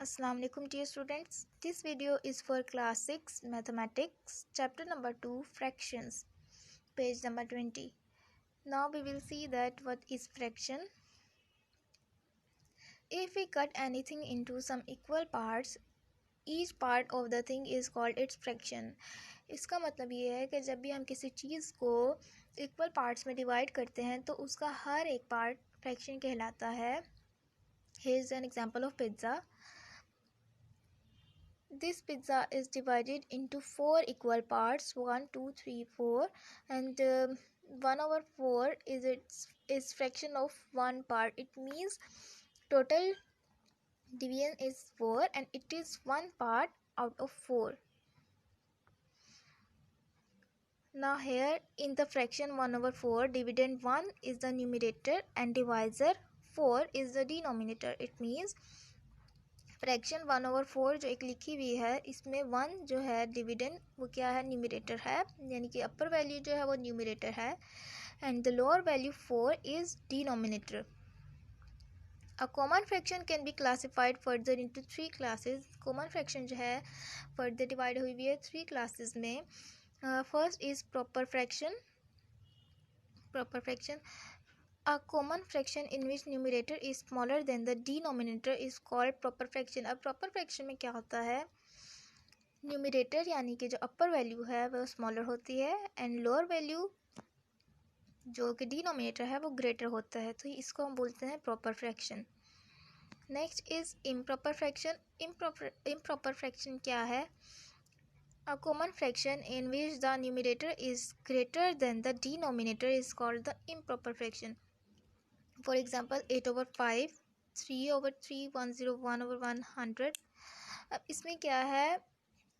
Assalamu alaikum dear students. This video is for class 6 mathematics chapter number 2 fractions page number 20. Now we will see that what is fraction. If we cut anything into some equal parts, each part of the thing is called its fraction. इसका मतलब ये है कि जब भी हम किसी चीज़ को इक्वल पार्ट्स में डिवाइड करते हैं तो उसका हर एक पार्ट फ्रैक्शन कहलाता है. Here is an example of pizza. This pizza is divided into 4 equal parts, 1, 2, 3, 4, and 1/4 is fraction of one part. It means total division is 4 and it is one part out of 4. Now here in the fraction 1/4, dividend 1 is the numerator and divisor 4 is the denominator. It means fraction 1/4 जो एक लिखी हुई है इसमें 1 जो है dividend वो क्या है, न्यूमरेटर है, यानी कि अपर वैल्यू जो है वो न्यूमरेटर है and the lower value 4 is denominator. A common fraction can be classified further into 3 classes. Common fraction जो है फर्दर डिवाइड हुई हुई है 3 क्लासेस में. First is proper fraction. A common fraction in which numerator is smaller than the denominator is called proper fraction. अब proper fraction में क्या होता है, न्यूमरेटर यानी कि जो अपर वैल्यू है वो स्मॉलर होती है एंड लोअर वैल्यू जो कि डिनोमिनेटर है वो ग्रेटर होता है, तो इसको हम बोलते हैं proper fraction. Next is improper fraction. Improper fraction क्या है, A common fraction in which the numerator is greater than the denominator is called the improper fraction. For example 8/5, 3/3, 101/100. अब इसमें क्या है,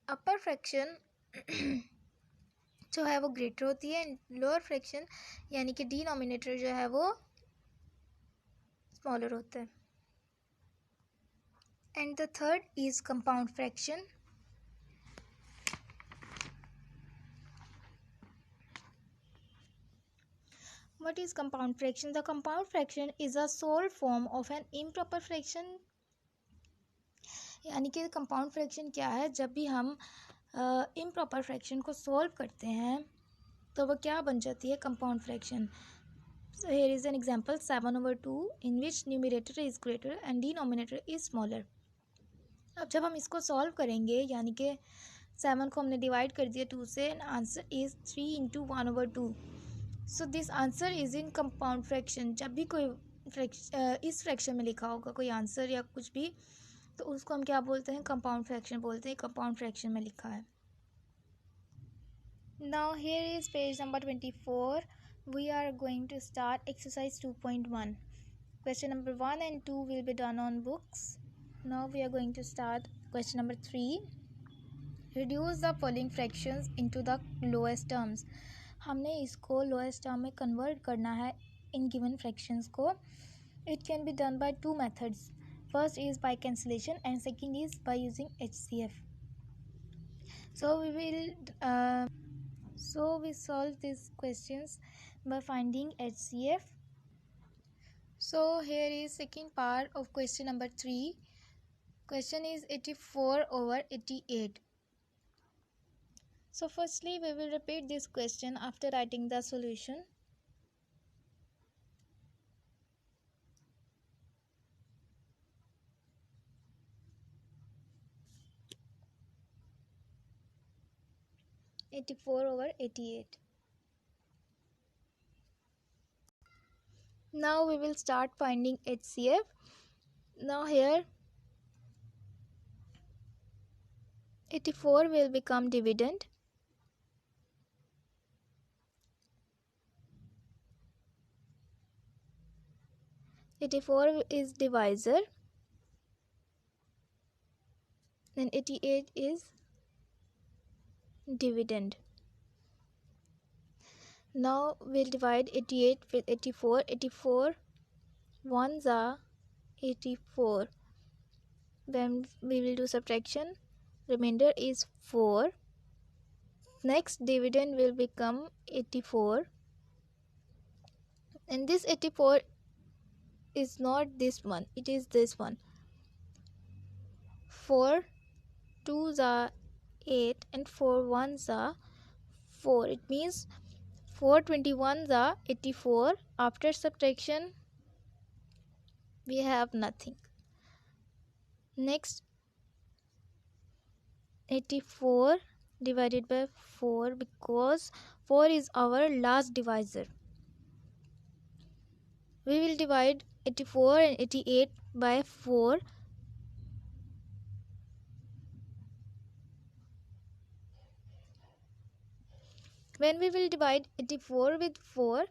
अपर फ्रैक्शन जो है वो ग्रेटर होती है एंड लोअर फ्रैक्शन यानी कि डिनोमिनेटर जो है वो स्मॉलर होता है. And the third is compound fraction. What is compound fraction? The compound fraction is a sole form of an improper fraction. यानी कि कंपाउंड फ्रैक्शन क्या है, जब भी हम इम्प्रॉपर फ्रैक्शन को सॉल्व करते हैं तो वो क्या बन जाती है, compound fraction. So here is an example 7/2 in which numerator is greater and denominator is smaller. अब जब हम इसको सॉल्व करेंगे यानी कि 7 को हमने डिवाइड कर दिया 2 से and answer is 3 × 1/2. So this answer is in compound fraction. जब भी कोई इस फ्रैक्शन में लिखा होगा कोई आंसर या कुछ भी तो उसको हम क्या बोलते हैं, कंपाउंड फ्रैक्शन बोलते हैं. कंपाउंड फ्रैक्शन में लिखा है. Now here is page number 24. We are going to start exercise 2.1. Question number 1 and 2 will be done on books. Now we are going to start question number 3. Reduce the following fractions into the lowest terms. हमने इसको lowest term में convert करना है इन given fractions को. It can be done by 2 methods. First is by cancellation and second is by using HCF. So we solve these questions by finding HCF. So here is second part of question number 3. Question is 84/88. So firstly we will repeat this question after writing the solution. (84/88). Now we will start finding HCF. Now here 84 will become dividend. (84) is divisor and 88 is dividend. Now we'll divide 88 with 84. 84 ones are 84. Then we will do subtraction. Remainder is 4. Next dividend will become 84. And this 84 is not this one, it is this one. 4 2s are 8 and 4 1s are 4. It means 4 21s are 84. After subtraction we have nothing. Next, 84 divided by 4, because 4 is our last divisor. We will divide 84 and 88 by 4. When we will divide 84 with 4,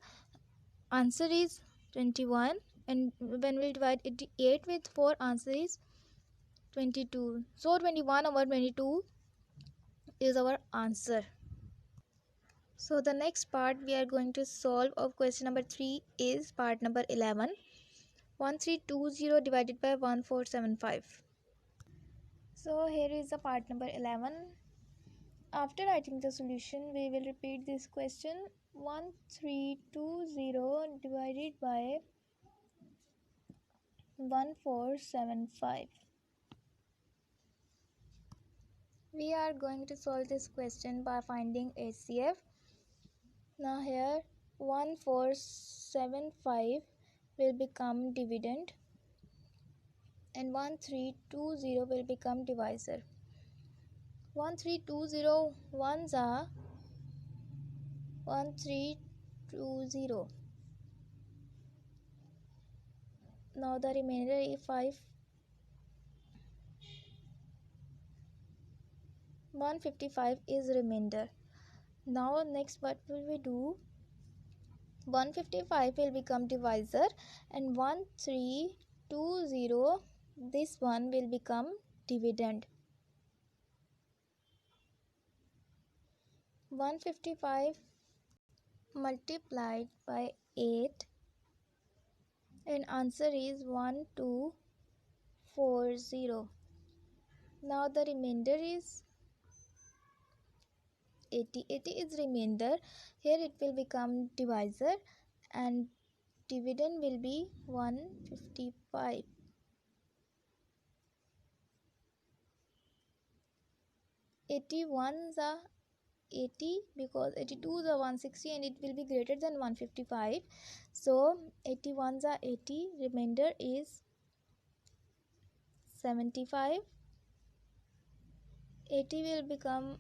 answer is 21, and when we will divide 88 with 4, answer is 22. So 21 over 22 is our answer. So the next part we are going to solve of question number 3 is part number 11. 1320 divided by 1475. So here is the part number 11. After writing the solution, we will repeat this question. 1320 divided by 1475. We are going to solve this question by finding HCF. Now here 1475 will become dividend and 1320 will become divisor. 1320 ones are 1320. Now the remainder is 5. 155 is remainder. Now next what will we do? 155 will become divisor and 1320, this one will become dividend. 155 multiplied by 8 and answer is 1240. Now the remainder is 80. 80 is remainder. Here it will become divisor and dividend will be 155. 81s are 80 because 82s are 160 and it will be greater than 155. So 81s are 80. Remainder is 75. 80 will become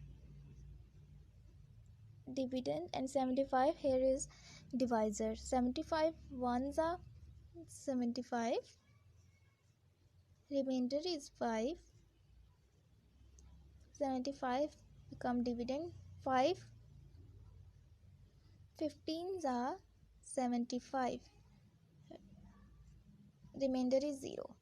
dividend and 75 here is divisor. 75 ones are 75. Remainder is 5. 75 become dividend 5. 15s are 75. Remainder is 0.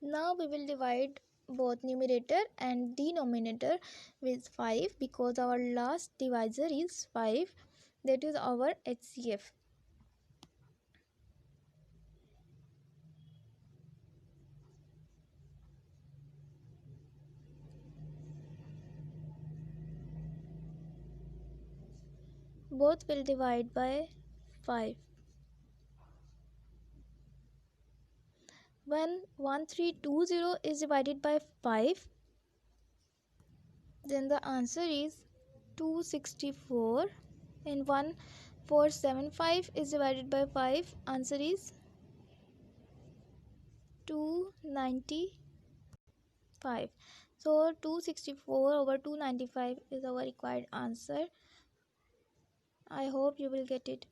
Now we will divide both numerator and denominator with 5 because our last divisor is 5. That is our HCF. Both will divide by 5. When 1320 is divided by 5, then the answer is 264, and 1475 is divided by 5, answer is 295. So 264 over 295 is our required answer. I hope you will get it.